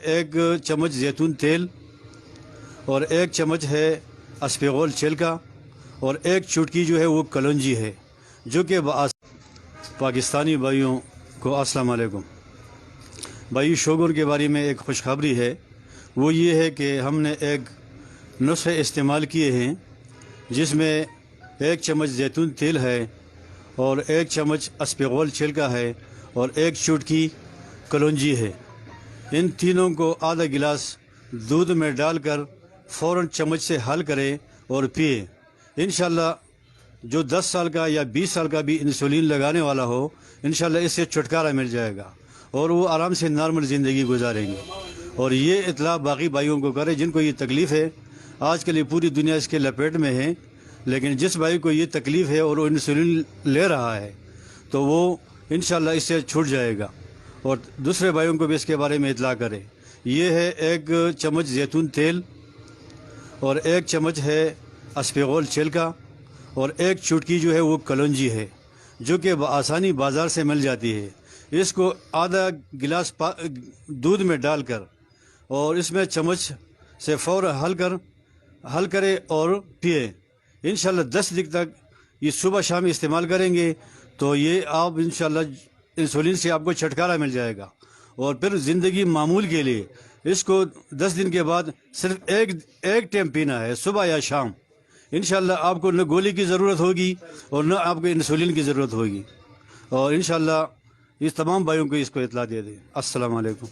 ایک چمچ زیتون تیل اور ایک چمچ ہے اسپغول چھلکا اور ایک چٹکی جو ہے وہ کلونجی ہے، جو کہ پاکستانی بھائیوں کو السلام علیکم۔ بھائی شوگر کے بارے میں ایک خوشخبری ہے، وہ یہ ہے کہ ہم نے ایک نسخے استعمال کیے ہیں جس میں ایک چمچ زیتون تیل ہے اور ایک چمچ اسپغول چھلکا ہے اور ایک چٹکی کلونجی ہے۔ ان تینوں کو آدھا گلاس دودھ میں ڈال کر فوراً چمچ سے حل کرے اور پیے۔ انشاءاللہ جو 10 سال کا یا 20 سال کا بھی انسولین لگانے والا ہو، انشاءاللہ اس سے چھٹکارا مل جائے گا اور وہ آرام سے نارمل زندگی گزاریں گے۔ اور یہ اطلاع باقی بھائیوں کو کرے جن کو یہ تکلیف ہے۔ آج کل یہ پوری دنیا اس کے لپیٹ میں ہے، لیکن جس بھائی کو یہ تکلیف ہے اور وہ انسولین لے رہا ہے تو وہ انشاءاللہ اس سے چھوٹ جائے گا، اور دوسرے بھائیوں کو بھی اس کے بارے میں اطلاع کرے۔ یہ ہے ایک چمچ زیتون تیل اور ایک چمچ ہے اسپغول چھلکا اور ایک چٹکی جو ہے وہ کلونجی ہے، جو کہ بآسانی بازار سے مل جاتی ہے۔ اس کو آدھا گلاس دودھ میں ڈال کر اور اس میں چمچ سے فوراً حل کرے اور پیے۔ انشاءاللہ 10 دن تک یہ صبح شام استعمال کریں گے تو یہ آپ انشاءاللہ انسولین سے آپ کو چھٹکارا مل جائے گا، اور پھر زندگی معمول کے لیے اس کو 10 دن کے بعد صرف ایک ٹائم پینا ہے، صبح یا شام۔ انشاءاللہ آپ کو نہ گولی کی ضرورت ہوگی اور نہ آپ کو انسولین کی ضرورت ہوگی، اور انشاءاللہ اس تمام بھائیوں کو اس کو اطلاع دے دیں۔ السلام علیکم۔